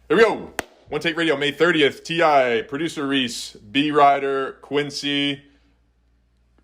Here we go. OneTake Radio, May 30th. T.I., producer Reese, B-Rider, Quincy.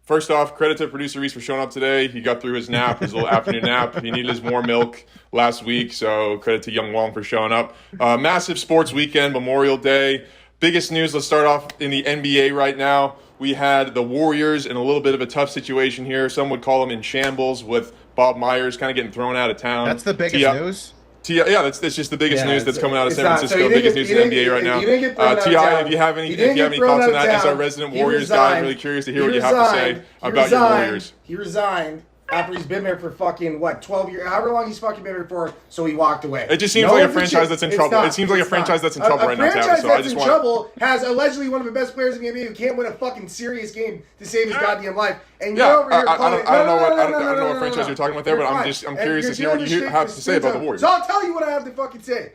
First off, credit to producer Reese for showing up today. He got through his nap, his little afternoon nap. He needed his warm milk last week, so credit to Young Wong for showing up. Massive sports weekend, Memorial Day. Biggest news, let's start off in the NBA right now. We had the Warriors in a little bit of a tough situation here. Some would call them in shambles with Bob Myers kind of getting thrown out of town. That's the biggest news? Yeah, that's just the biggest news that's coming out of San Francisco. Biggest news in the NBA right now. T.I., if you have any thoughts on that, as our resident Warriors guy, I'm really curious to hear what you have to say about your Warriors. He resigned after he's been there for fucking, 12 years, however long he's fucking been there for, so he walked away. It just seems like a franchise that's in trouble. It seemes like a franchise that's in trouble right now, Tavis. So I just want... trouble has allegedly one of the best players in the NBA who can't win a fucking serious game to save his goddamn life. And you're over here calling... I don't know what franchise you're talking about there, but I'm curious to hear what you have to say about the Warriors. So I'll tell you what I have to fucking say.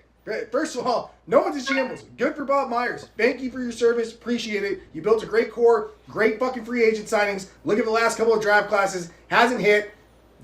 First of all, no one's in shambles. Good for Bob Myers. Thank you for your service. Appreciate it. You built a great core, great fucking free agent signings. Look at the last couple of draft classes. Hasn't hit.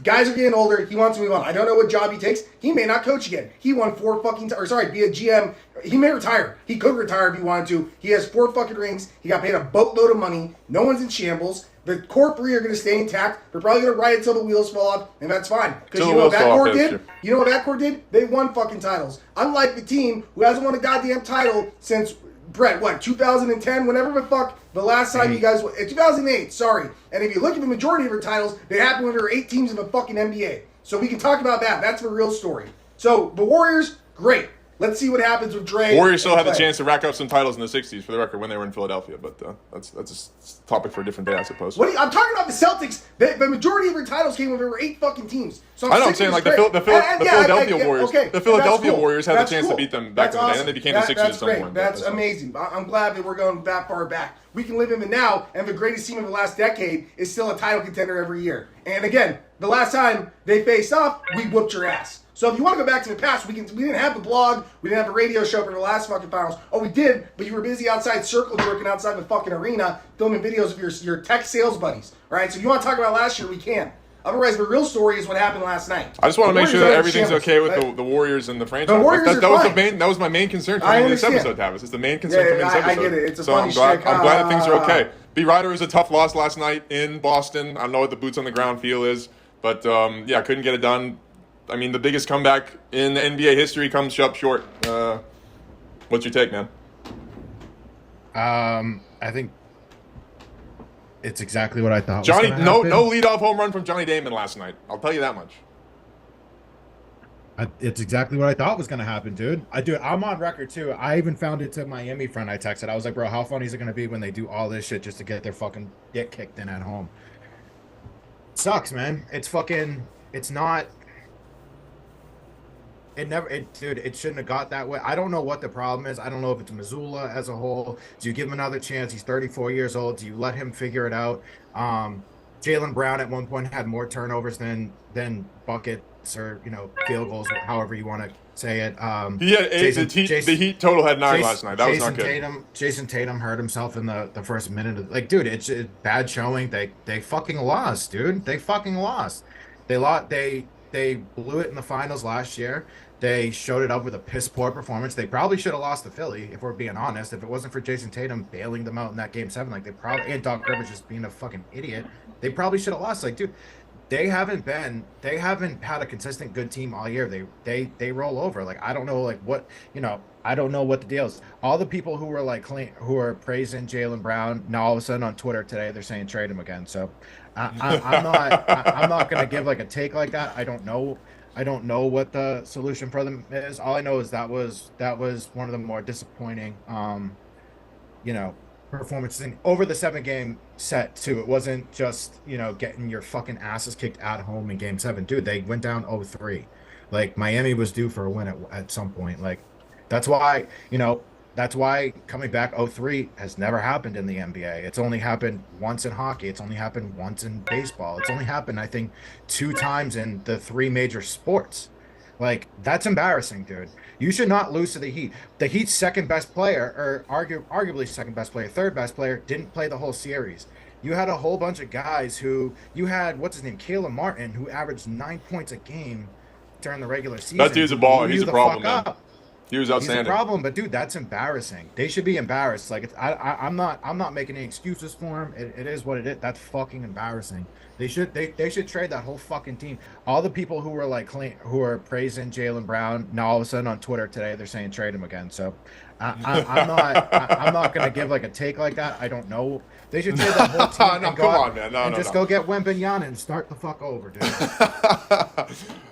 Guys are getting older. He wants to move on. I don't know what job he takes. He may not coach again. He won 4 fucking... be a GM. He may retire. He could retire if he wanted to. He has 4 fucking rings. He got paid a boatload of money. No one's in shambles. The core 3 are going to stay intact. They're probably going to ride until the wheels fall off, and that's fine. Because you know what that core did? You know what that core did? They won fucking titles. Unlike the team who hasn't won a goddamn title since, Brett, 2010? Whenever the fuck the last time you guys... 2008, sorry. And if you look at the majority of her titles, they happened when there were 8 teams in the fucking NBA. So we can talk about that. That's the real story. So, the Warriors, great. Let's see what happens with Dre. Warriors still had the chance to rack up some titles in the 60s, for the record, when they were in Philadelphia. But that's a topic for a different day, I suppose. I'm talking about the Celtics. The majority of their titles came when there were 8 fucking teams. So I'm saying like the Philadelphia Warriors. Okay, the Philadelphia Warriors had the chance cool. to beat them back in the day, and then they became the Sixers at some point. That's amazing. I'm glad that we're going that far back. We can live in the now, and the greatest team of the last decade is still a title contender every year. And again, the last time they faced off, we whooped your ass. So if you want to go back to the past, we didn't have the blog, we didn't have the radio show for the last fucking finals. Oh, we did, but you were busy outside circle jerking outside the fucking arena, filming videos of your tech sales buddies. All right, so if you want to talk about last year, we can. Otherwise, the real story is what happened last night. I just want to make sure that everything's okay with the Warriors and the franchise. The Warriors that was my main concern for me this episode, Tavis. It's the main concern for me this episode. I get it. It's a so funny I'm glad that things are okay. B-Rider was a tough loss last night in Boston. I don't know what the boots on the ground feel is, but couldn't get it done. I mean, the biggest comeback in NBA history comes up short. What's your take, man? I think it's exactly what I thought. No leadoff home run from Johnny Damon last night. I'll tell you that much. It's exactly what I thought was going to happen, dude. I'm on record, too. I even found it to Miami friend I texted. I was like, bro, how funny is it going to be when they do all this shit just to get their fucking dick kicked in at home? It sucks, man. It's not... It shouldn't have got that way. I don't know what the problem is. I don't know if it's Missoula as a whole. Do you give him another chance? He's 34 years old. Do you let him figure it out? Jaylen Brown at one point had more turnovers than buckets or field goals, however you want to say it. The Heat total had 9 last night. That was not good. Jason Tatum hurt himself in the first minute. It's bad showing. They fucking lost, dude. They fucking lost. They blew it in the finals last year. They showed it up with a piss-poor performance. They probably should have lost to Philly, if we're being honest. If it wasn't for Jason Tatum bailing them out in that Game 7, and Doc Rivers just being a fucking idiot, they probably should have lost. Dude, they haven't had a consistent good team all year. They roll over. I don't know I don't know what the deal is. All the people who were praising Jaylen Brown, now all of a sudden on Twitter today they're saying trade him again. So I'm not gonna give a take like that. I don't know what the solution for them is. All I know is that was one of the more disappointing performances over the 7-game set too. It wasn't just getting your fucking asses kicked at home in Game 7. Dude, they went down 0-3. Miami was due for a win at some point. That's why coming back 0-3 has never happened in the NBA. It's only happened once in hockey. It's only happened once in baseball. It's only happened, I think, 2 times in the 3 major sports. That's embarrassing, dude. You should not lose to the Heat. The Heat's second best player, or arguably second best player, third best player, didn't play the whole series. You had a whole bunch of guys you had, Caleb Martin, who averaged 9 points a game during the regular season. That dude's a baller. He's a problem, man. He was He's a outstanding. problem, but dude, that's embarrassing. They should be embarrassed. Like, I'm not making any excuses for him. It is what it is. That's fucking embarrassing. They should trade that whole fucking team. All the people who were like who are praising Jaylen Brown, now all of a sudden on Twitter today they're saying trade him again. So I'm not gonna give like a take like that. I don't know. They should trade that whole team No, and come on, man. No, go get Wembanyama and start the fuck over, dude.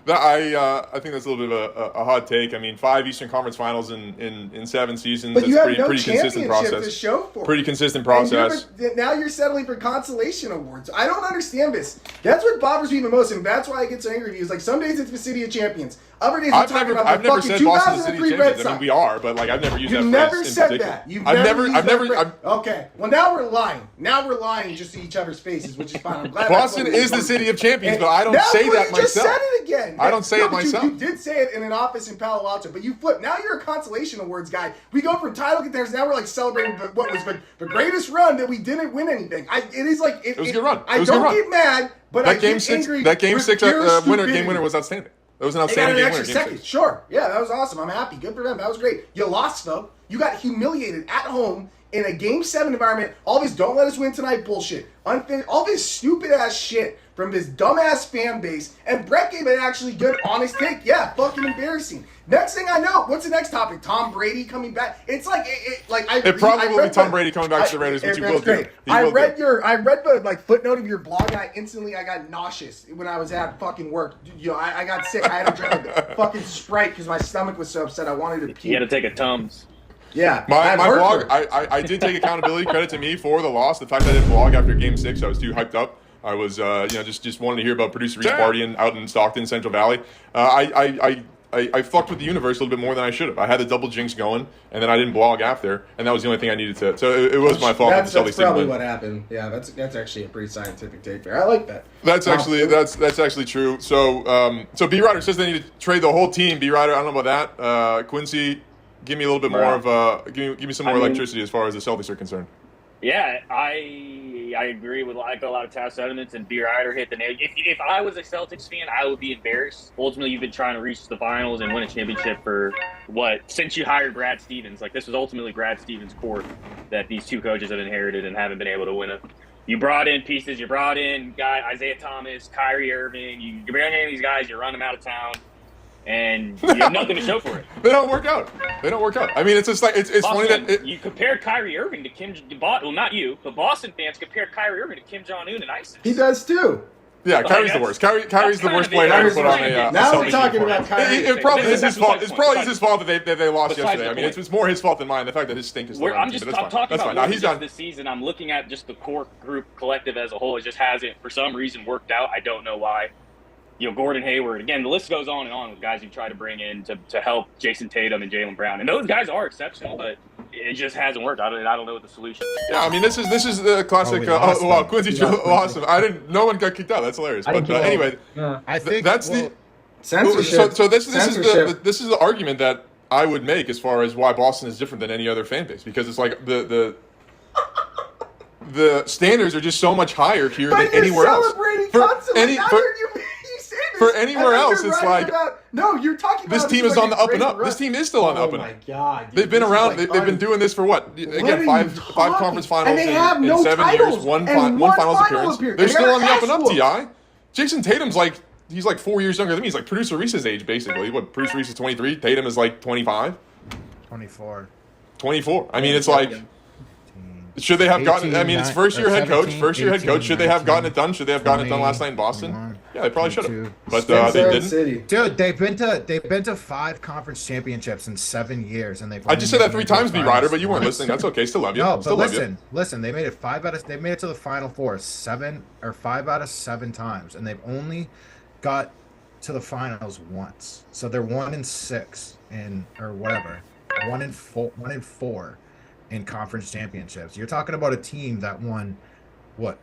I think that's a little bit of a hot take. I mean, 5 Eastern Conference Finals in 7 seasons. But you have no pretty consistent championship process. to show for it. Pretty consistent process. Now you're settling for consolation awards. I don't understand this. That's what bothers me the most, and that's why I get so angry. Is like some days it's the City of Champions. Other days we're talking about I've the never fucking said Boston's the 2003 City of Red Champions. Sox. I mean, we are, but like I've never used You that never phrase said in particular. that. You've I've never. Okay. Well, now we're lying. Now we're lying just to each other's faces, which is fine. I'm glad. Boston is the City of Champions, but I don't say that myself. You just said it again. I don't say it myself. You did say it in an office in Palo Alto, but you flipped. Now you're a consolation awards guy. We go from title contenders. Now we're like celebrating what was the greatest run that we didn't win anything. It was a good run. I don't get mad, but I get angry. That game six your game winner was outstanding. It was an outstanding game winner. Second. Sure. Yeah, that was awesome. I'm happy. Good for them. That was great. You lost, though. You got humiliated at home in a Game 7 environment. All this don't let us win tonight bullshit. All this stupid-ass shit from this dumbass fan base. And Brett gave an actually good, honest take. Yeah, fucking embarrassing. Next thing I know, what's the next topic? Tom Brady coming back? It's like, it probably will be Tom Brady coming back to the Raiders, which he will do. I read the like footnote of your blog, and I got nauseous when I was at fucking work. You know, I got sick. I had to drink a fucking Sprite because my stomach was so upset. I wanted to puke. You had to take a Tums. Yeah, my blog. I did take accountability. Credit to me for the loss. The fact that I didn't blog after Game 6, I was too hyped up. I was, just wanted to hear about producer Reese partying out in Stockton, Central Valley. I fucked with the universe a little bit more than I should have. I had the double jinx going, and then I didn't blog after, and that was the only thing I needed to. So it was my fault. That's probably what happened. Yeah, that's actually a pretty scientific take there. I like that. That's actually true. So B Rider says they need to trade the whole team. B Rider, I don't know about that. Quincy, give me a little bit more of give me some more electricity as far as the Celtics are concerned. Yeah, I agree with a lot of Taz sentiments, and B Rider hit the nail. If I was a Celtics fan, I would be embarrassed. Ultimately, you've been trying to reach the finals and win a championship for since you hired Brad Stevens. Like, this was ultimately Brad Stevens' court that these two coaches have inherited and haven't been able to win it. You brought in pieces. You brought in Isaiah Thomas, Kyrie Irving. You bring in these guys. You run them out of town. And you have nothing to show for it. They don't work out. I mean, it's just like it's funny that you compared Kyrie Irving to Kim. Well, not you, but Boston fans compared Kyrie Irving to Kim Jong-un and ISIS. He does too. Yeah, Kyrie's the worst. Kyrie's the worst player ever put on a. Now we're talking about Kyrie. It probably is his fault. It's probably his fault that they lost yesterday. I mean, it's more his fault than mine. The fact that his stink is still on the team, but that's fine. That's fine. Now he's done this season. I'm looking at just the core group collective as a whole. It just hasn't, for some reason, worked out. I don't know why. Gordon Hayward. Again, the list goes on and on with guys you try to bring in to help Jason Tatum and Jaylen Brown. And those guys are exceptional, but it just hasn't worked. I don't know what the solution is. Yeah, I mean, this is the classic. Quincy lost him. No one got kicked out. That's hilarious. But anyway, I think that's the censorship. So this is the argument that I would make as far as why Boston is different than any other fan base, because it's like the standards are just so much higher here than anywhere else. For anywhere else, it's like you're talking about this team is on the up and up. This team is still on the up and up. Oh my god! Dude, they've been around. They've been doing this for what? Again, five conference finals in 7 years, one finals appearance. They're still on the up and up. Ti. Jason Tatum's he's 4 years younger than me. He's like producer Reese's age basically. What, producer Reese is 23. Tatum is 25. 24. I mean, it's like. Should they have gotten? I mean, it's first year head coach. Should they have gotten it done? Should they have gotten it done last night in Boston? Yeah, they probably should have, but they didn't. Dude, they've been to 5 conference championships in 7 years, and they've. I just said that 3 times, B Rider, but you weren't listening. That's okay. Still love you. No, but listen. They made it 5 out of. They made it to the Final Four 5 out of 7 times, and they've only got to the finals once. So they're 1-6 or whatever, 1-4. In conference championships. You're talking about a team that won, what?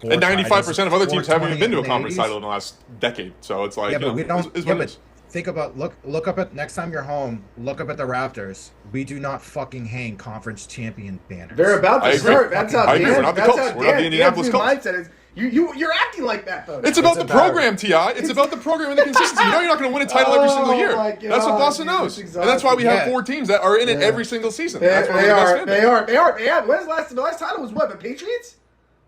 And 95% of other teams haven't even been to a conference title in the last decade. So it's like, but we don't. But think about look up at next time you're home. Look up at the rafters. We do not fucking hang conference champion banners. They're about to start. That's how Dan. We're not the Colts. We're not the Indianapolis Colts. Mindset is You're acting like that, though. It's about the program, T.I. It's about the program and the consistency. You know you're not going to win a title every single year. My God, that's what Boston knows. that's And that's why we have Yeah. 4 teams that are in it every single season. That's why we're the best fan base. They are. When's the last title was what? The Patriots?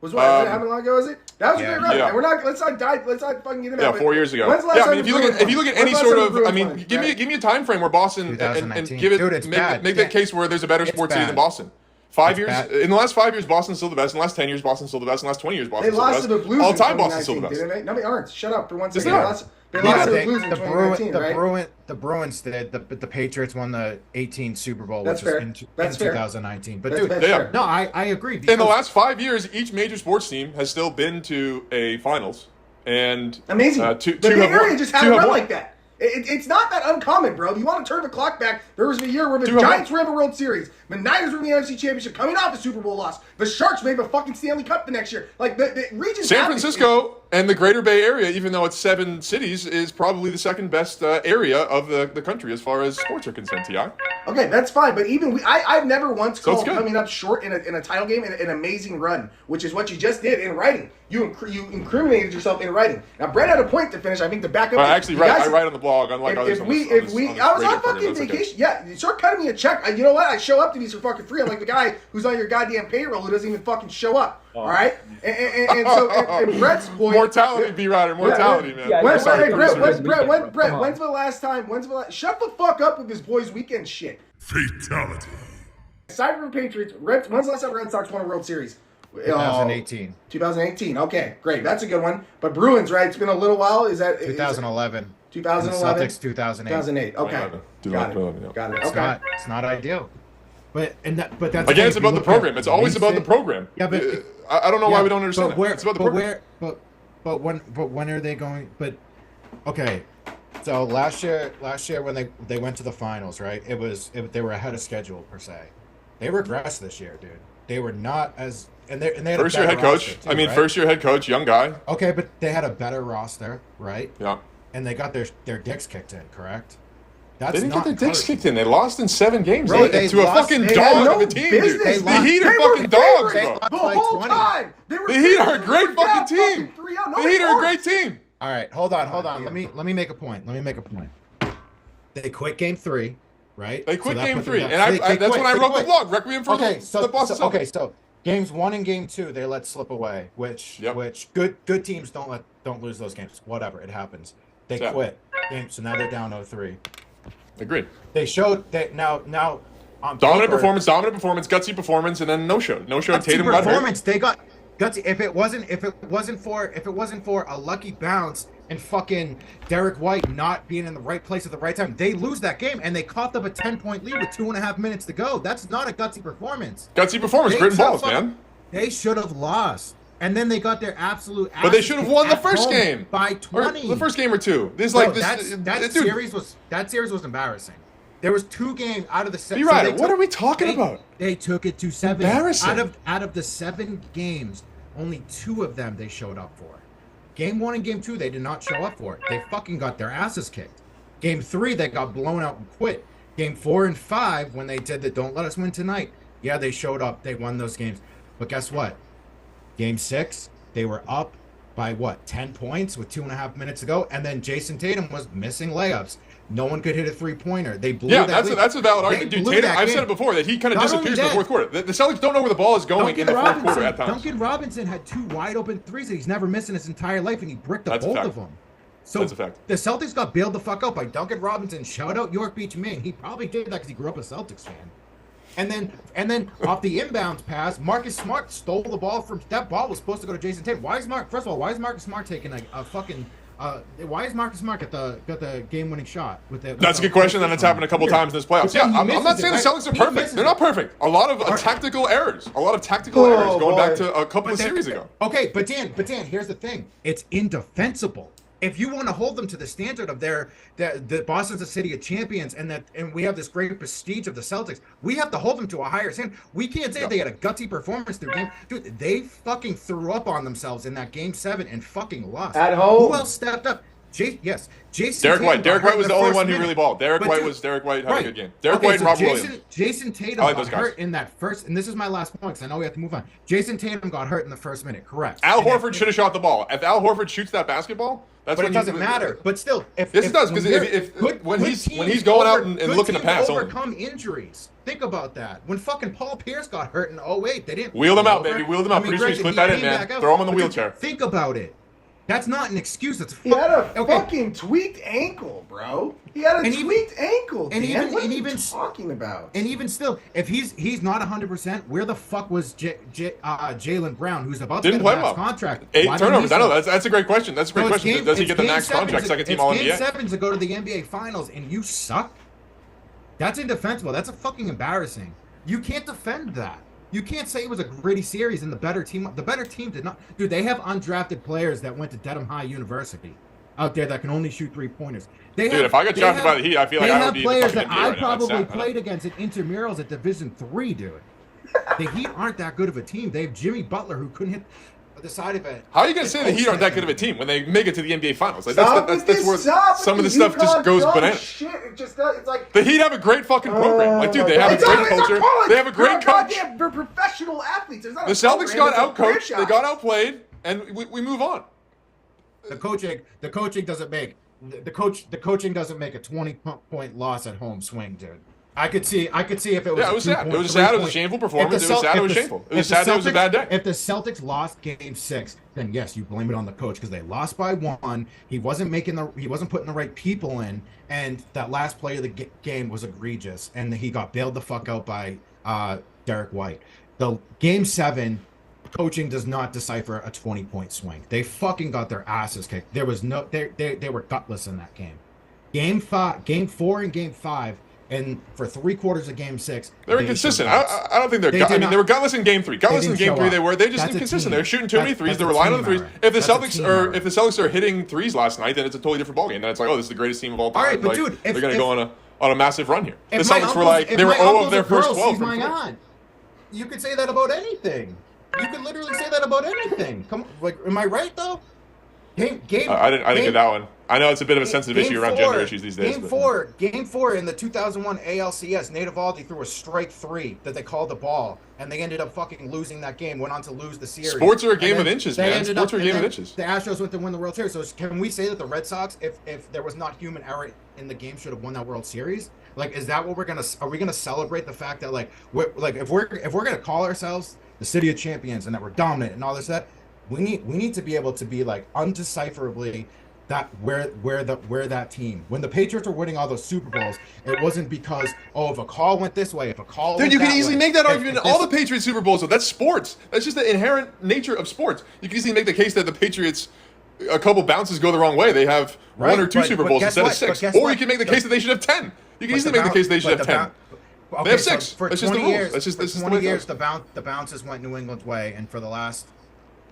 Was what? How long ago was it? That was a great run. Yeah. And let's not fucking get into Yeah, that. 4 years ago. When's the last Yeah, I time mean, the Bruins if you look at won? any When's the sort last of, time the I Bruins mean, won? give me a time frame where Boston and 2019. give it, Dude, it's bad. make that case where there's a better sports city bad. than Boston. 5 years bad. in the last 5 years, Boston's still the best. In the last 10 years, Boston's still the best. In the last 20 years, They Boston's still the lost best. to the Blues All in time, Boston's still the 2019, best. didn't they? No, they aren't. Shut up for 1 Yes, second. they are. They lost to the they- Blues in 2019, right? the Bruins did. The Patriots won the 18 Super Bowl, That's which fair. was in That's fair. 2019. But That's dude, fair. no, I agree. In the because- last 5 years, each major sports team has still been to a finals. And Amazing. two the Bay have Area won. just Two had a have run won. like that. It's not that uncommon, bro. If you want to turn the clock back, there was a year where the Two have Giants won. were in the World Series, the Niners were in the NFC Championship, coming off the Super Bowl loss. The Sharks made the fucking Stanley Cup the next year. Like the region. San Francisco and the Greater Bay Area, even though it's 7 cities, is probably the second best area of the country as far as sports are concerned. Ti. Okay, that's fine. But even I've never once So it's called good. coming up short in a title game an amazing run, which is what you just did in writing. You incriminated yourself in writing. Now Brett had a point to finish. I think to back up. I actually you write. guys- I write on the blog. Unlike others. If on we, this I was radio on program, fucking that's okay. vacation. Yeah, you start cutting me a check. You know what? I show up to these for fucking free. I'm like the guy who's on your goddamn payroll who doesn't even fucking show up. All right? And Brett's point. Mortality, B-Rider. Mortality, man. yeah, When, I'm sorry, hey, producer, Brett, this weekend, Brett, come on. when's the last time? Shut the fuck up with this boys' weekend shit. Fatality. Aside from Patriots, when's the last time Red Sox won a World Series? 2018, 2018. Okay, great. That's a good one. But Bruins, right? It's been a little while. Is that 2011. 2011? Celtics 2008. 2008. Okay. 2011. Got 2011, yeah. it. Got it. It's Okay. not ideal. But that's Again, it's about the program. It's always about the program. Yeah, but I don't know why we don't understand but where, that. It's about the but program. where, but when are they going? But okay, so last year when they went to the finals, right? They were ahead of schedule per se. They regressed this year, dude. They were not as and they had First a year better head coach. roster, too, right? First year head coach, young guy. Okay, but they had a better roster, right? Yeah. And they got their dicks kicked in, correct? They That's didn't not get their dicks encouraging. kicked in. They lost in 7 games. Bro, They- they to a lost- fucking They dog had of no a team, business. dude. They The lost- Heat They are were fucking dogs, favored bro. the Like whole 20. time. They were The Heat are a favored. great They were fucking down team. 3-0. No, The they Heat are a weren't. great team. All right, hold on. Let me make a point. They quit game 3, right? They quit So that game put them 3. down. And They that's quit, when I they wrote the quit. blog, Requiem for Okay, the Boston Celtics. so games 1 and game 2 they let slip away, which good teams don't lose those games. Whatever, it happens. They Yeah. quit. So now they're down 0-3. Agreed. They showed that now on Dominant paper, performance, gutsy performance, and then no show. gutsy Tatum got hurt. performance. They got gutsy. If it wasn't for a lucky bounce and fucking Derek White not being in the right place at the right time, they lose that game and they coughed up a 10-point lead with 2.5 minutes to go. That's not a gutsy performance. Gutsy performance, They grit and should balls, have- man. They should have lost. And then they got their absolute But they asses should have kicked won the at first home game. by Or 20. the first game or two. This Bro, like this. that series was embarrassing. There was 2 games out of the 7. B-Rider, what are we talking about? They took it to 7. Embarrassing. Out of the 7 games, only 2 of them they showed up for. Game 1 and game 2 they did not show up for. They fucking got their asses kicked. Game 3 they got blown out and quit. Game 4 and 5 when they did the don't let us win tonight. Yeah, they showed up. They won those games. But guess what? Game 6 they were up by 10 points with 2.5 minutes to go, and then Jason Tatum was missing layups. No one could hit a 3-pointer. They blew Yeah, that lead. that's a valid They argument. Dude, blew Tatum, that I've game. said it before that he kind of Not only disappears in the that- fourth quarter. The Celtics don't know where the ball is going in the fourth quarter at times. Duncan Robinson had 2 wide open threes that he's never missed in his entire life, and he bricked That's a both fact. of them. So That's a fact. the Celtics got bailed the fuck out by Duncan Robinson. Shout out York Beach Maine. He probably did that because he grew up a Celtics fan. And then off the inbounds pass, Marcus Smart stole the ball from that ball was supposed to go to Jason Tatum. Why is Marcus Smart taking a fucking why is Marcus Smart got the game-winning shot with the? That's a good question, and it's happened a couple times in this playoffs. But Yeah, then he I'm not misses saying it, the right? Celtics are He perfect. misses They're it. not perfect. A lot of tactical errors. Going back to a couple of series ago. Okay, but Dan, here's the thing. It's indefensible. If you want to hold them to the standard of the Boston's a city of champions and we have this great prestige of the Celtics, we have to hold them to a higher standard. We can't say they had a gutsy performance through game. Dude, they fucking threw up on themselves in that game 7 and fucking lost. At home. Who else stepped up? Yes, Jason. Derek Tatum White. Derek got hurt White was in the only first one who minute. really balled. Derek But White dude, was Derek White had right. a good game. Derek Okay, White and so Robert Williams. Jason Tatum I like got those guys. hurt in that first, and this is my last point because I know we have to move on. Jason Tatum got hurt in the first minute, correct? Al And Horford should have shot the ball. If Al Horford shoots that basketball, that's But when it doesn't matter. But still, Yes, it does, because when he's going out and looking to pass, overcome injuries. Think about that. When fucking Paul Pierce got hurt in 2008, they didn't wheel him out, over. baby. Wheel him out. Producer, granted, clip he that in, came man. back out. Throw him on the But wheelchair. Think about it. That's not an excuse. That's He had a okay. fucking tweaked ankle, bro. He had a tweaked ankle. and Dan. even- what and are you even- talking about? And even still, if he's not 100%, where the fuck was Jaylen Brown, who's about to Didn't get play a max well. contract? 8 Why didn't turnovers. he I know start? that's a great question. That's a great No, it's question. game- Does he it's get the game max seven contract, to- second team it's All game NBA? 7 to go to the NBA Finals, and you suck? That's indefensible. That's a fucking embarrassing. You can't defend that. You can't say it was a gritty series and the better team did not. Dude, they have undrafted players that went to Dedham High University out there that can only shoot 3-pointers. Dude, if I got drafted by the Heat, I feel like I would be They have the players that fucking NBA I right now. That's probably sad. played against at intramurals at Division III, dude. The Heat aren't that good of a team. They have Jimmy Butler who couldn't hit the side of it. How are you going to say the Heat aren't that good of a team when they make it to the NBA Finals? Like, Stop that's with this, where stop some of with the this stuff just UConn goes dumb bananas. Shit. It just does, it's like The Heat have a great fucking program. Like, dude, they have a It's great a culture. college. They have a great They're coach. goddamn- They're professional athletes. There's not The a Celtics program, got it's a outcoached. They franchise. got outplayed, and we move on. The coaching doesn't make the coaching doesn't make a 20-point loss at home swing, dude. I could see if it was. Yeah, it was sad. It was sad. It was a shameful performance. It was sad. It was shameful. It was sad. It was a bad day. If the Celtics lost Game 6, then yes, you blame it on the coach because they lost by 1. He wasn't putting the right people in, and that last play of the game was egregious, and he got bailed the fuck out by Derek White. The Game 7. Coaching does not decipher a 20-point swing. They fucking got their asses kicked. There was no they were gutless in that game. Game 4 and Game 5, and for 3/4 of Game 6, They're inconsistent. I don't think they're. They were gutless in Game 3. Gutless in Game 3. They were. They're just inconsistent. They're shooting too many threes. They're relying on the threes. If the Celtics are hitting threes last night, then it's a totally different ballgame. Then it's like, oh, this is the greatest team of all time. All right, but like, dude, they're going to go on a massive run here. The If my Celtics were uncle's- like if they were my 0 of uncle's their a girl, first 12 she's from my three. aunt. You could say that about anything. You could literally say that about anything. Come, like, am I right though? Game. I didn't get that one. I know it's a bit of a sensitive issue around gender issues these days. Game but- 4 in the 2001 ALCS, Nate Eovaldi threw a strike 3 that they called the ball, and they ended up fucking losing that game. Went on to lose the series. Sports are a game And of then inches, they man. ended Sports up- are a game and of then inches. The Astros went to win the World Series. So can we say that the Red Sox, if there was not human error in the game, should have won that World Series? Like, is that what are we gonna celebrate the fact that if we're gonna call ourselves the city of champions and that we're dominant and all this that we need to be able to be like undecipherably that where that team when the Patriots were winning all those Super Bowls, it wasn't because if a call went this way, if a call Dude, went you can that easily way. make that If- argument in if all this- the Patriots Super Bowls. So that's sports. That's just the inherent nature of sports. You can easily make the case that the Patriots, a couple bounces go the wrong way. They have Right, one or two but- Super but Bowls guess instead of what? 6. But guess Or you what? can make the case that they should have 10. You can But easily make the case they should have 10. They have 6. For That's just the 20 rules. years, That's just for this is the 20 way it years, goes. the bounces went New England's way, and for the last,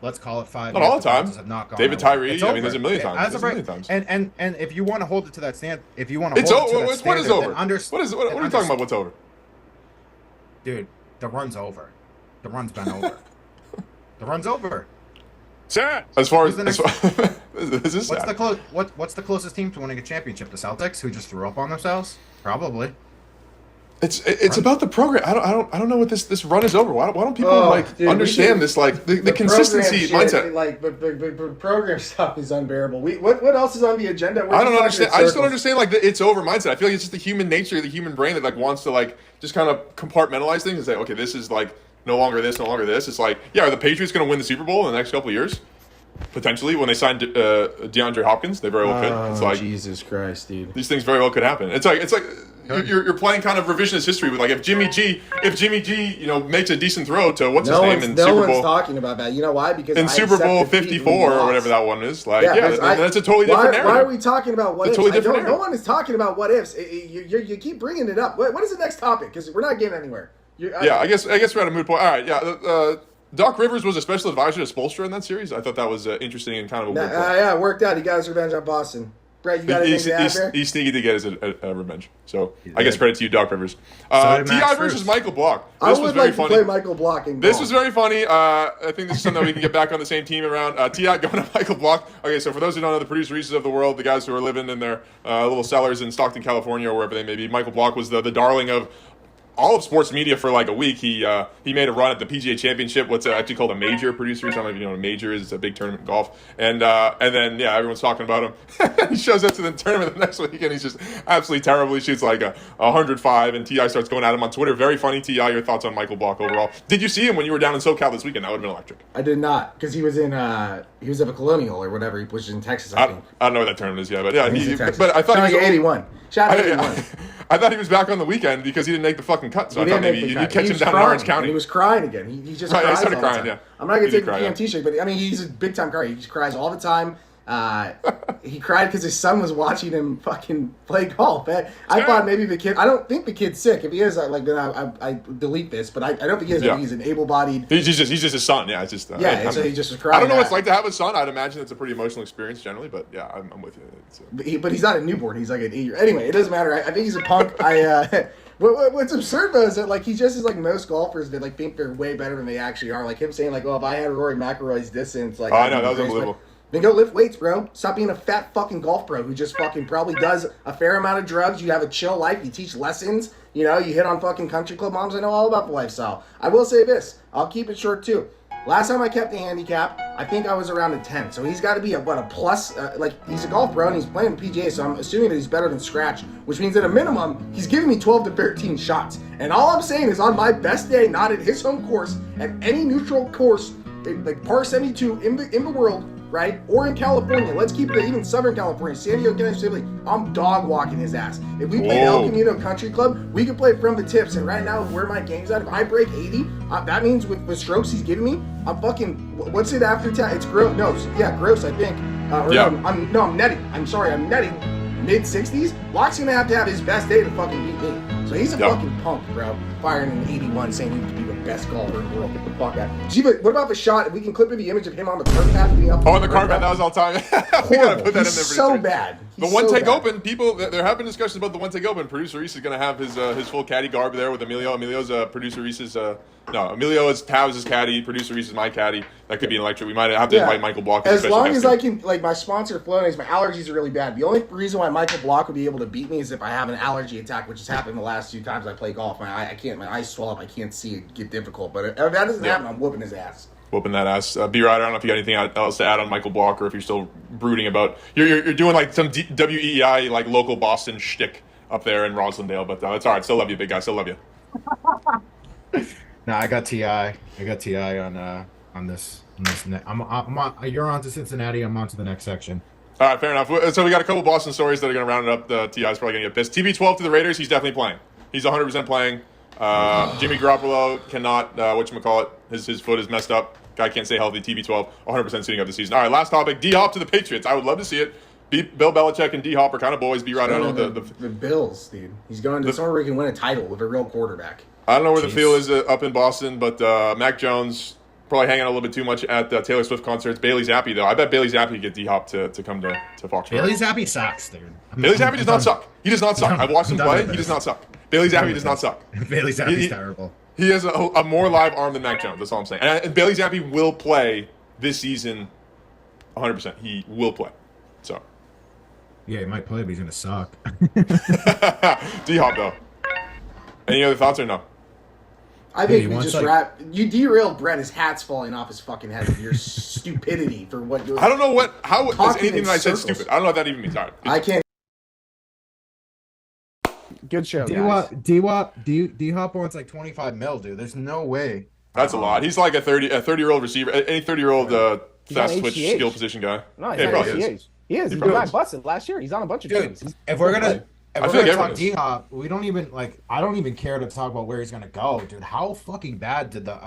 let's call it 5 Not years, all the time. bounces have not gone David their way. Tyree, It's I mean, over. there's a million times. As There's of a right, million times. and if you want to hold it to that stand, if you want to It's hold it over. to that What standard, is over? then What are you talking about? What's over? Dude, the run's over. The run's been over. The run's over. Sad. As far as, Who's the this is sad. What's the closest team to winning a championship? The Celtics, who just threw up on themselves? Probably. It's about the program. I don't know what this run is over. Why don't people Dude, understand this the consistency program mindset? shit, but program stuff is unbearable. What else is on the agenda? We're I don't just talking understand. in I just don't circles. understand the it's over mindset. I feel like it's just the human nature, the human brain that wants to just kind of compartmentalize things and say, okay, this is no longer this, no longer this. It's like, yeah, are the Patriots going to win the Super Bowl in the next couple of years? Potentially, when they signed DeAndre Hopkins, they very well could. It's like Jesus Christ, dude. these things very well could happen. It's like you're playing kind of revisionist history with if Jimmy G makes a decent throw to what's his name in No Super one's Bowl talking about that. You know why? Because in I Super Bowl accept defeat 54 when we or lost. whatever that one is. because That's a totally different narrative. Why are we talking about what It's ifs? a totally different No narrative. one is talking about what ifs. You keep bringing it up. What is the next topic? Because we're not getting anywhere. I guess we're at a moot point. All right, yeah. Doc Rivers was a special advisor to Spoelstra in that series. I thought that was interesting and kind of a weird point. Yeah, it worked out. He got his revenge on Boston. Brett, you got anything to add there? He's sneaky to get his revenge. So He I guess did. credit to you, Doc Rivers. So did Ti Max versus Strus. Michael Block. I This would was very like to funny. play Michael Block in This golf. was very funny. I think this is something that we can get back on the same team around. Ti going to Michael Block. Okay, so for those who don't know, the producer Reese's of the world, the guys who are living in their little cellars in Stockton, California, or wherever they may be, Michael Block was the darling of all of sports media for like a week. He made a run at the PGA Championship, what's actually called a major producer. I don't know if you know what a major is. It's a big tournament in golf. And then, yeah, everyone's talking about him. He shows up to the tournament the next week, and he's just absolutely terrible. He shoots like a 105, and Ti starts going at him on Twitter. Very funny. Ti, your thoughts on Michael Block overall? Did you see him when you were down in SoCal this weekend? That would have been electric. I did not, because he was at a Colonial or whatever. He was in Texas, I think. I don't know what that tournament is yet, but yeah, He's in Texas. but I thought Shout out he was 81. Shout out 81. I thought he was back on the weekend because he didn't make the fucking cut. So I thought maybe you'd catch him down in Orange County. He was crying again. He just Right, cries he started all the crying, time. yeah. I'm not going He to did take the cry, PMT shake, but I mean, he's a big time crier. He just cries all the time. He cried because his son was watching him fucking play golf. I thought maybe the kid. I don't think the kid's sick. If he is, then I delete this. But I don't think he is. Yeah. I think he's an able-bodied. He's just his son. Yeah, it's just So he just was crying. I don't know what it's like to have a son. I'd imagine it's a pretty emotional experience generally, but yeah, I'm with you. But he's not a newborn. He's like an 8-year. Anyway, it doesn't matter. I think he's a punk. What's absurd though is that like he just is like most golfers that like think they're way better than they actually are. Like him saying like, "Oh, if I had Rory McIlroy's distance, like." Oh, I know, that was unbelievable. Then go lift weights, bro. Stop being a fat fucking golf bro who just fucking probably does a fair amount of drugs. You have a chill life. You teach lessons. You know, you hit on fucking country club moms. I know all about the lifestyle. I will say this. I'll keep it short too. Last time I kept the handicap, I think I was around a 10. So he's got to be a plus. Like he's a golf pro and he's playing PGA. So I'm assuming that he's better than scratch, which means at a minimum he's giving me 12 to 13 shots. And all I'm saying is on my best day, not at his home course, at any neutral course, like par 72 in the world. Right? Or in California. Let's keep it even Southern California. San Diego County specifically. I'm dog walking his ass. If we played El Camino Country Club, we could play from the tips. And right now, where my game's at, if I break 80, that means with the strokes he's giving me, I'm fucking, what's it after tax? It's gross. No, yeah, gross, I think. I'm netting. I'm sorry, I'm netting mid-60s. Locke's gonna have to have his best day to fucking beat me. So he's a fucking punk, bro. Firing an 81 saying he would be the best golfer in the world. Get the fuck out. Gee, but what about the shot? If we can clip in the image of him on the cart path being up. Oh, on the cart path, that was all time. We gotta put that in there. He's so bad. The OneTake Open, people, there have been discussions about the OneTake Open. Producer Reese is going to have his full caddy garb there with Emilio. Emilio's producer Reese's, Emilio is Tav's caddy. Producer Reese is my caddy. That could be an electric. We might have to invite Michael Block. As long as I can, like my sponsor Flonase, my allergies are really bad. The only reason why Michael Block would be able to beat me is if I have an allergy attack, which has happened the last few times I play golf. My eyes swell up. I can't see it get difficult. But if that doesn't happen, I'm whooping his ass. Whooping that ass. B-Rider, I don't know if you got anything else to add on Michael Block or if you're still brooding about... You're doing like some WEEI, like local Boston shtick up there in Roslindale, but that's all right. Still love you, big guy. Still love you. No, I got Ti. I got Ti on this. I'm on, you're on to Cincinnati. I'm on to the next section. All right, fair enough. So we got a couple Boston stories that are going to round it up. Ti's probably going to get pissed. TB12 to the Raiders. He's definitely playing. He's 100% playing. Jimmy Garoppolo cannot, whatchamacallit, his foot is messed up. Guy can't stay healthy. TB12, 100% suiting up the season. All right, last topic. DHOP to the Patriots. I would love to see it. Bill Belichick and DHOP are kind of boys. B-Rider, I don't know the Bills, dude. He's going to somewhere where he can win a title with a real quarterback. I don't know where the feel is up in Boston, but Mac Jones probably hanging out a little bit too much at Taylor Swift concerts. Bailey Zappi, though. I bet Bailey Zappi could get D-Hop to come to Foxborough. Bailey Zappi sucks, dude. Bailey Zappi does not suck. He does not suck. I've watched him play. He does not suck. Bailey Zappi does not suck. Bailey Zappi's terrible. He has a more live arm than Mac Jones. That's all I'm saying. And Bailey Zappi will play this season 100%. He will play. So. Yeah, he might play, but he's going to suck. D-Hop, though. Any other thoughts or no? I think we just you derailed Brett. His hat's falling off his fucking head with your stupidity for what you're... I don't know how is anything that I said stupid. I don't know what that even means. All right. I can't... Good show, guys. D-Hop wants like 25 mil, dude. There's no way. That's a lot. He's like a 30-year-old receiver. Any 30-year-old fast twitch skill position guy. No, he is. He is. He got busted last year. He's on a bunch of teams. If we're gonna talk D-Hop, we don't even I don't even care to talk about where he's gonna go, dude. How fucking bad did the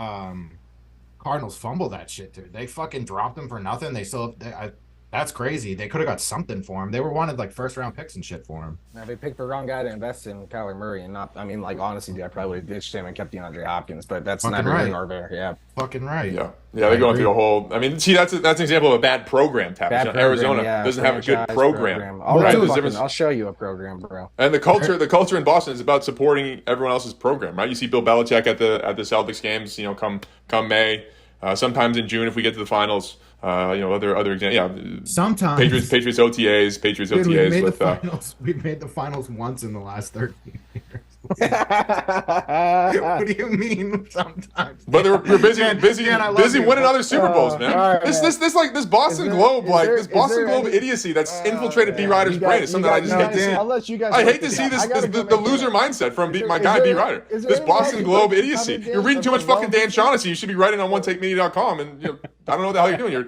Cardinals fumble that shit, dude? They fucking dropped him for nothing. They still that That's crazy. They could have got something for him. They were wanted like first round picks and shit for him. Now, they picked the wrong guy to invest in Kyler Murray and not. I mean, like honestly, dude, I probably would have ditched him and kept DeAndre Hopkins, but that's Fucking not really right. nor there. Yeah, Fucking right. Yeah, they're going through a whole. I mean, see, that's an example of a bad program. Arizona doesn't have a good program. I'll show you a program, bro. And the culture in Boston is about supporting everyone else's program, right? You see Bill Belichick at the Celtics games, come May, sometimes in June if we get to the finals. Other examples. Sometimes Patriots OTAs. Dude, we made the finals. We've made the finals once in the last 13 years. What do you mean sometimes? But we're busy winning other Super Bowls, man. Right, this Boston Globe idiocy that's infiltrated B Ryder's brain is something I just hate to see. I'll let you guys. I hate to see the loser mindset from my guy B Ryder. This Boston Globe idiocy. You're reading too much fucking Dan Shaughnessy. You should be writing on OneTakeMedia.com, and I don't know what the hell you're doing. You're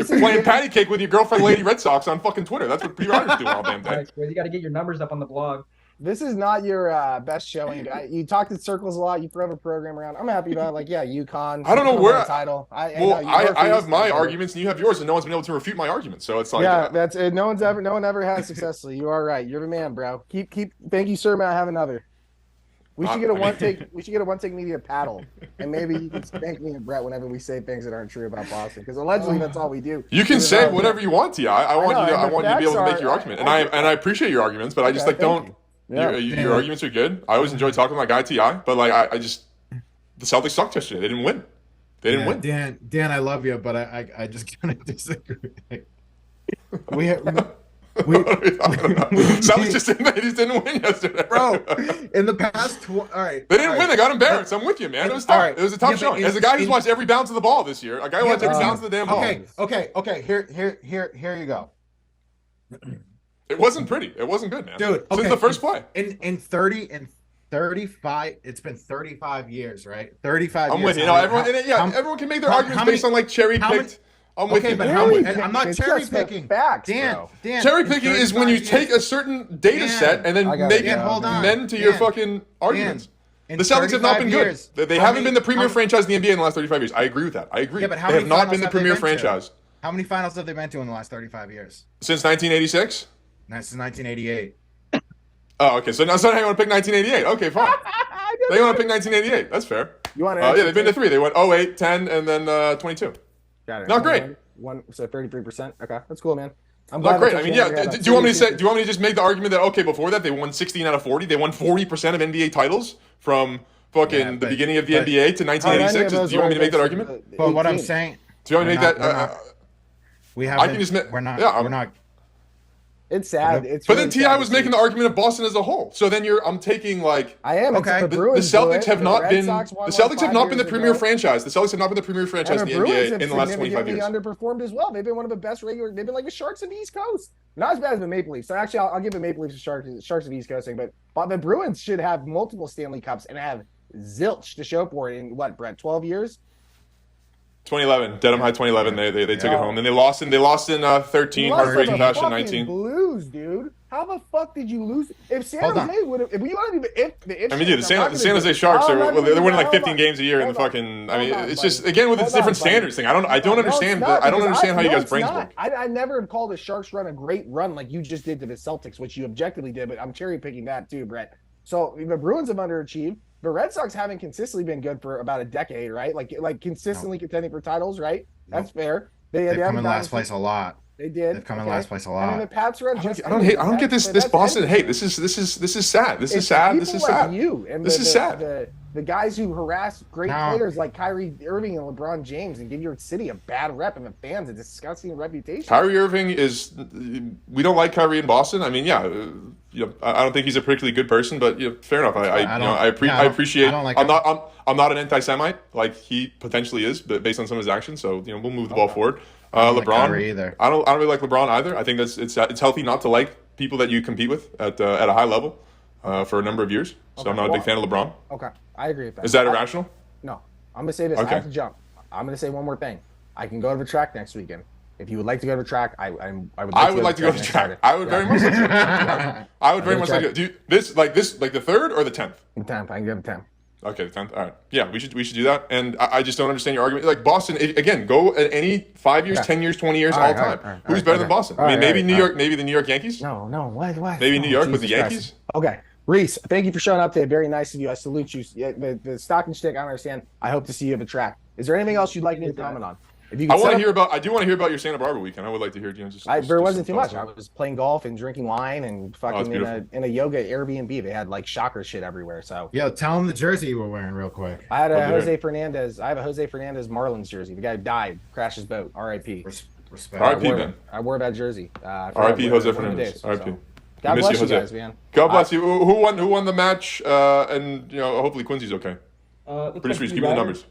playing patty cake with your girlfriend, Lady Red Sox, on fucking Twitter. That's what B Ryder's doing all damn day. You got to get your numbers up on the blog. This is not your best showing. You talk in circles a lot. You throw a program around. I'm happy about UConn. I don't know where title. I have my arguments and you have yours, and no one's been able to refute my arguments. So it's like that's it. No one ever has successfully. You are right. You're the man, bro. Keep. Thank you, sir. May I have another? We should get a one take. We should get a OneTake Media paddle, and maybe you can spank me and Brett whenever we say things that aren't true about Boston, because allegedly that's all we do. You can say whatever you want, T. I want you to be able to make your argument, and I appreciate your arguments, but I just don't. Yeah. Your arguments are good. I always enjoy talking to my guy T.I., but I just the Celtics sucked yesterday. They didn't win. Win. Dan, I love you, but I just can't disagree. Celtics just didn't win yesterday, bro. In the past, all right, they didn't win. They got embarrassed. I'm with you, man. It was tough. Right. It was a tough showing. As a guy who's watched every bounce of the ball this year, a guy who watched every bounce of the damn ball. Okay. Here you go. It wasn't pretty. It wasn't good, man. Dude, since the first play. In 35, it's been 35 years, right? 35 I'm years. with you. Everyone can make their arguments based on cherry picked. I'm with you. But I'm not cherry picking. Facts, Dan, cherry picking is when you take a certain data set and then make it mend to your fucking arguments. The Celtics have not been good. They haven't been the premier franchise in the NBA in the last 35 years. I agree with that. I agree. Yeah, but they have not been the premier franchise. How many finals have they been to in the last 35 years? Since 1986? Since 1988. Oh, okay. So now you want to pick 1988. Okay, fine. They want to pick 1988. That's fair. You want to? They've been to 3. They went 08, 10, and then 22. Got it. Not great. So 33%. Okay, that's cool, man. I'm not great. I mean, do you want me to just make the argument that before that they won 16 out of 40, they won 40% of NBA titles from fucking the beginning of the NBA to 1986? Do you want me to make that argument? But what I'm saying, do you want me to make that? We're not. It's sad. But then T.I. was making the argument of Boston as a whole. So then I'm taking I am. Okay. The Celtics have not been. The Celtics have not been the premier franchise. The Celtics have not been the premier franchise in the NBA in the last 25 years. Underperformed as well. They've been one of the best regular. They've been like the Sharks of the East Coast. Not as bad as the Maple Leafs. So actually, I'll give the Maple Leafs to Sharks of the East Coast thing. But the Bruins should have multiple Stanley Cups and have zilch to show for it in what, Brett? 12 years. 2011, Dedham High 2011. They took it home, and they lost in 13, heartbreaking fashion 19. Blues, dude. How the fuck did you lose? If San Jose would have, if we want to be, if I mean, dude, the San Jose Sharks they're winning like 15 games a year, and fucking. I mean, it's just again with its different standards thing. I don't understand. I don't understand how you guys' brains work. I never have called the Sharks run a great run like you just did to the Celtics, which you objectively did, but I'm cherry picking that too, Brett. So the Bruins have underachieved. The Red Sox haven't consistently been good for about a decade, right? Like consistently contending for titles, right? That's fair. They've come in last place a lot. They did. They've come in last place a lot. And the Pats run. I don't get this Boston hate. This is sad. This is sad. This is sad. This is sad. The guys who harass great players like Kyrie Irving and LeBron James and give your city a bad rep and the fans a disgusting reputation. Kyrie Irving we don't like Kyrie in Boston. I mean, I don't think he's a particularly good person, but fair enough. I appreciate. I'm not an anti-Semite like he potentially is, but based on some of his actions. So we'll move the ball forward. LeBron. Like either. I don't really like LeBron either. I think it's healthy not to like people that you compete with at a high level for a number of years. So I'm not a big fan of LeBron. Okay, I agree with that. Is that irrational? No, I'm gonna say this. Okay. I have to jump. I'm gonna say one more thing. I can go to the track next weekend. If you would like to go to the track, I would like to go to the track. I would very much like to go to the track. I would very much like to do this, like the 3rd or the 10th? The 10th. I can go to the 10th. Okay, the 10th. All right. Yeah, we should do that. And I just don't understand your argument. Like Boston, again, go at any 5 years, 10 years, 20 years, all time. Who's better than Boston? I mean, maybe New York, maybe the New York Yankees. No, what? Maybe New York with the Jesus Yankees. Christ. Okay, Reese, thank you for showing up today. Very nice of you. I salute you. Yeah, the stock and shtick, I don't understand. I hope to see you at the track. Is there anything else you'd like me to comment on? If you I want to hear about. I do want to hear about your Santa Barbara weekend. I would like to hear. There wasn't too much. I was playing golf and drinking wine and fucking in a yoga Airbnb. They had like shocker shit everywhere. So Yo, tell them the jersey you were wearing real quick. I had a Jose Fernandez. I have a Jose Fernandez Marlins jersey. The guy died, crashed his boat. R.I.P. Respect. R.I.P. man. I wore that jersey. R.I.P. Jose Fernandez. R.I.P. God bless you guys, man. God bless you. Who won the match? And hopefully Quincy's okay. Pretty sure. Give me the numbers.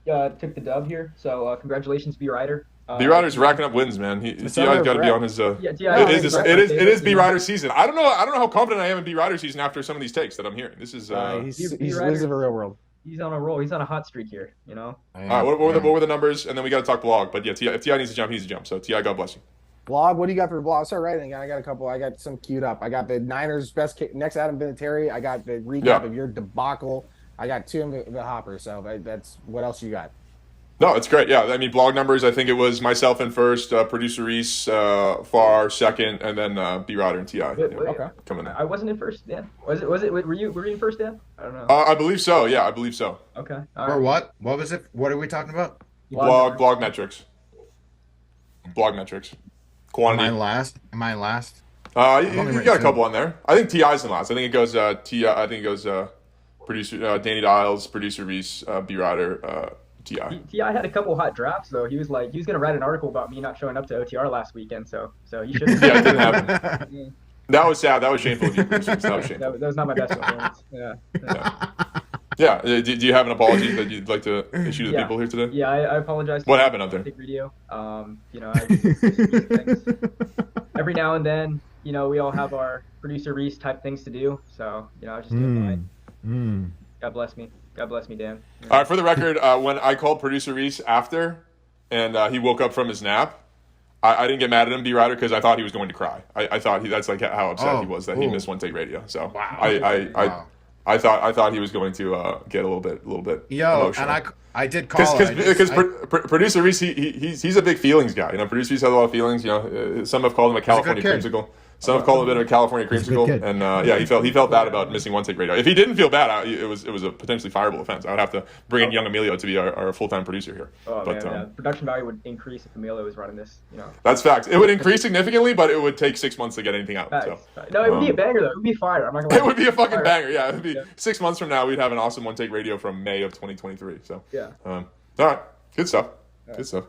Took the dub here, so congratulations, B Rider. B Rider's racking up wins, man. Ti's got to be on his. It is B Rider season. I don't know how confident I am in B Rider season after some of these takes that I'm hearing. This is. He's losing the real world. He's on a roll. He's on a hot streak here. All right. What were the numbers? And then we got to talk blog. But yeah, if Ti needs to jump, he needs to jump. So Ti, God bless you. Blog, what do you got for blog? Start writing again. I got a couple. I got some queued up. I got the Niners best next Adam Vinatieri. I got the recap of your debacle. I got two of the Hopper. So that's what else you got? No, it's great. Yeah, I mean, blog numbers. I think it was myself in first, producer Reese, Far second, and then B Rider and Ti. Okay, coming in. I wasn't in first, Dan. Was it? Were you in first, Dan? I don't know. I believe so. Yeah, I believe so. Okay. Or what? What was it? What are we talking about? Blog metrics. Blog metrics. Quantity. Am I last? You got a couple on there. I think Ti's in last. I think it goes Ti. I think it goes producer Danny Dials, producer Reese, B Rider. Ti had a couple hot drafts though. He was gonna write an article about me not showing up to OTR last weekend. So he should. Yeah, it didn't happen. That was sad. That was shameful of you. That was not my best performance. Yeah. Do you have an apology that you'd like to issue to the people here today? Yeah, I apologize. What happened out there? Radio. Every now and then, we all have our producer Reese type things to do. So I was just doing mine. God bless me. God bless me, Dan. All right, for the record, when I called producer Reese after, and he woke up from his nap, I didn't get mad at him, B Rider, because I thought he was going to cry. I thought that's like how upset he was that he missed OneTake Radio. So I thought he was going to get a little bit emotional. And I did call because producer Reese he's a big feelings guy. Producer Reese has a lot of feelings. Some have called him a California creamsicle. Some have called him a bit of a California creamsicle, and he felt bad about missing OneTake Radio. If he didn't feel bad, it was a potentially fireable offense. I would have to bring in young Emilio to be our full-time producer here. Production value would increase if Emilio was running this. That's facts. It would increase significantly, but it would take 6 months to get anything out. So. No, it would be a banger though. It would be fire. I'm not gonna lie. It would be a fucking banger. Yeah, it would be 6 months from now. We'd have an awesome OneTake Radio from May of 2023. So yeah. All right. Good stuff. Good stuff.